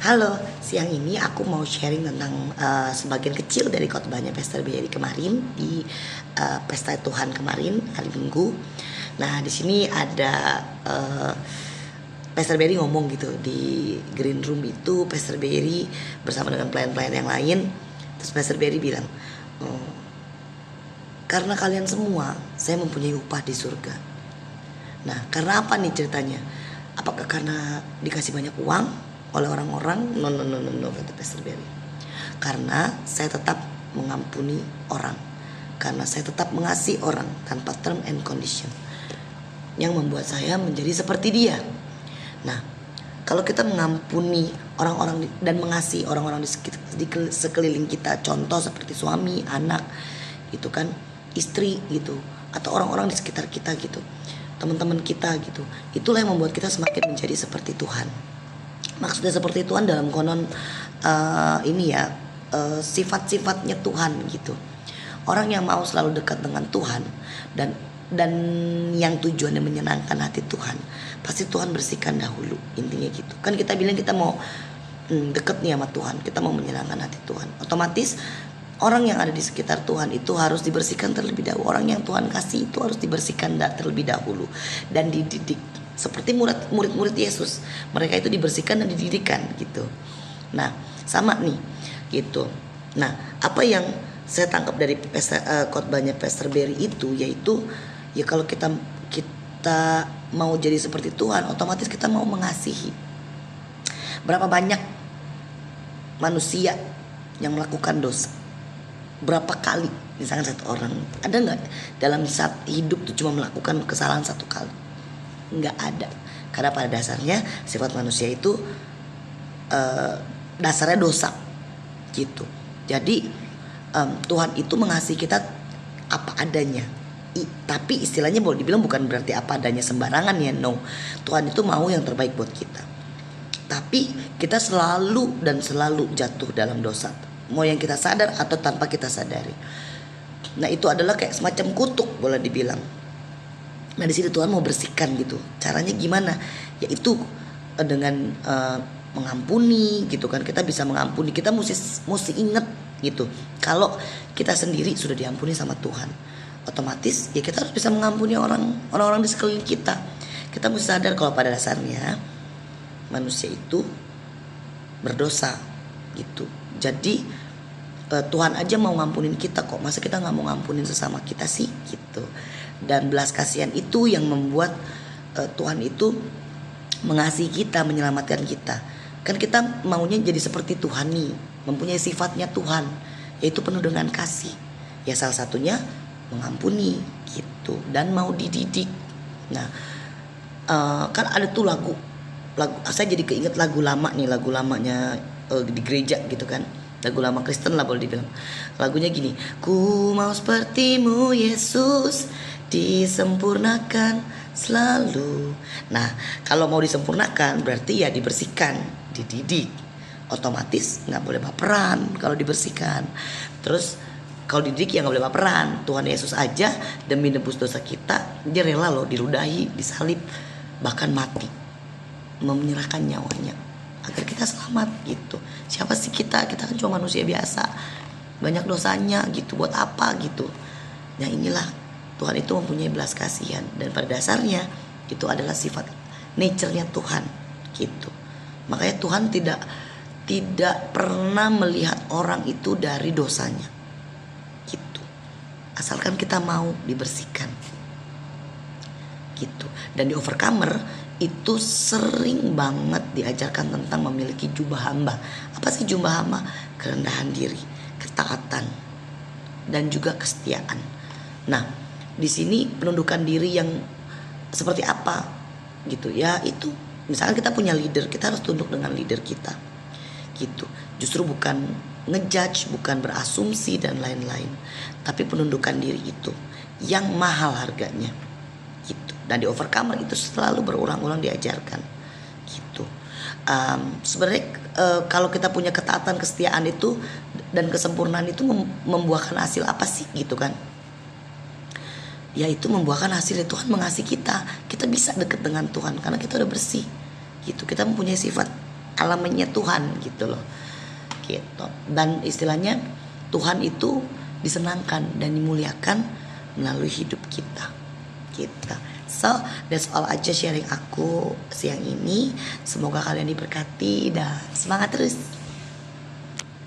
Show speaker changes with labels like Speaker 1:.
Speaker 1: Halo, siang ini aku mau sharing tentang sebagian kecil dari khotbahnya Pastor Berry kemarin di Pesta Tuhan kemarin hari Minggu. Nah, di sini ada Pastor Berry ngomong gitu di green room itu. Pastor Berry bersama dengan pelayan-pelayan yang lain. Terus Pastor Berry bilang, "Oh, karena kalian semua, saya mempunyai upah di surga." Nah, karena apa nih ceritanya? Apakah karena dikasih banyak uang oleh orang-orang? No, no, no, no, no, kata Pastor Berry. Karena saya tetap mengampuni orang. Karena saya tetap mengasihi orang tanpa term and condition. Yang membuat saya menjadi seperti dia. Nah, kalau kita mengampuni orang-orang dan mengasihi orang-orang di sekeliling kita, contoh seperti suami, anak, gitu kan, istri gitu, atau orang-orang di sekitar kita gitu, teman-teman kita gitu, itulah yang membuat kita semakin menjadi seperti Tuhan. Maksudnya seperti Tuhan dalam konon ini ya, sifat-sifatnya Tuhan gitu. Orang yang mau selalu dekat dengan Tuhan dan dan yang tujuannya menyenangkan hati Tuhan, pasti Tuhan bersihkan dahulu, intinya gitu. Kan kita bilang kita mau deket nih sama Tuhan, kita mau menyenangkan hati Tuhan. Otomatis orang yang ada di sekitar Tuhan itu harus dibersihkan terlebih dahulu. Orang yang Tuhan kasih itu harus dibersihkan terlebih dahulu dan dididik. Seperti murid-murid Yesus, mereka itu dibersihkan dan dididikan gitu. Nah, sama nih gitu. Nah, apa yang saya tangkap dari khotbahnya Pastor Berry itu yaitu ya kalau kita mau jadi seperti Tuhan, otomatis kita mau mengasihi. Berapa banyak manusia yang melakukan dosa? Berapa kali? Misalkan satu orang, ada nggak dalam saat hidup tuh cuma melakukan kesalahan satu kali? Nggak ada. Karena pada dasarnya sifat manusia itu dasarnya dosa gitu. Jadi Tuhan itu mengasihi kita apa adanya. Tapi istilahnya boleh dibilang bukan berarti apa adanya sembarangan ya, no. Tuhan itu mau yang terbaik buat kita. Tapi kita selalu dan selalu jatuh dalam dosa, mau yang kita sadar atau tanpa kita sadari. Nah, itu adalah kayak semacam kutuk boleh dibilang. Nah, di sini Tuhan mau bersihkan gitu. Caranya gimana? Yaitu dengan mengampuni gitu kan. Kita bisa mengampuni. Kita mesti ingat gitu. Kalau kita sendiri sudah diampuni sama Tuhan, otomatis ya kita harus bisa mengampuni orang-orang di sekeliling kita. Kita mesti sadar kalau pada dasarnya manusia itu berdosa gitu. Jadi Tuhan aja mau ngampunin kita kok, masa kita nggak mau ngampunin sesama kita sih gitu. Dan belas kasihan itu yang membuat Tuhan itu mengasihi kita, menyelamatkan kita. Kan kita maunya jadi seperti Tuhan nih, mempunyai sifatnya Tuhan, yaitu penuh dengan kasih. Ya salah satunya mengampuni gitu dan mau dididik. Nah, kan ada tuh lagu saya jadi keinget lagu lama nih, lagu lamanya di gereja gitu kan, lagu lama Kristen lah boleh dibilang. Lagunya gini, ku mau sepertimu Yesus, disempurnakan selalu. Nah, kalau mau disempurnakan berarti ya dibersihkan, dididik. Otomatis nggak boleh baperan kalau dibersihkan. Terus kalau dididik ya nggak boleh baperan. Tuhan Yesus aja demi nebus dosa kita, dia rela loh diludahi, disalib, bahkan mati, menyerahkan nyawanya agar kita selamat gitu. Siapa sih kita? Kita kan cuma manusia biasa, banyak dosanya gitu. Buat apa gitu? Nah, inilah Tuhan itu mempunyai belas kasihan dan pada dasarnya itu adalah sifat nature-nya Tuhan gitu. Makanya Tuhan tidak pernah melihat orang itu dari dosanya gitu. Asalkan kita mau dibersihkan gitu. Dan di Overcomer itu sering banget diajarkan tentang memiliki jubah hamba. Apa sih jubah hamba? Kerendahan diri, ketaatan, dan juga kesetiaan. Nah, di sini penundukan diri yang seperti apa gitu ya, itu misalkan kita punya leader, kita harus tunduk dengan leader kita gitu. Justru bukan ngejudge, bukan berasumsi dan lain-lain, tapi penundukan diri itu yang mahal harganya gitu. Dan di Overcomer itu selalu berulang-ulang diajarkan gitu. Sebenarnya kalau kita punya ketaatan, kesetiaan itu dan kesempurnaan itu membuahkan hasil apa sih gitu kan? Yaitu membuahkan hasil Tuhan mengasihi kita. Kita bisa dekat dengan Tuhan karena kita udah bersih gitu. Kita mempunyai sifat elemennya Tuhan gitu loh, gitu. Dan istilahnya Tuhan itu disenangkan dan dimuliakan melalui hidup kita, gitu. So that's all aja sharing aku siang ini. Semoga kalian diberkati dan semangat terus.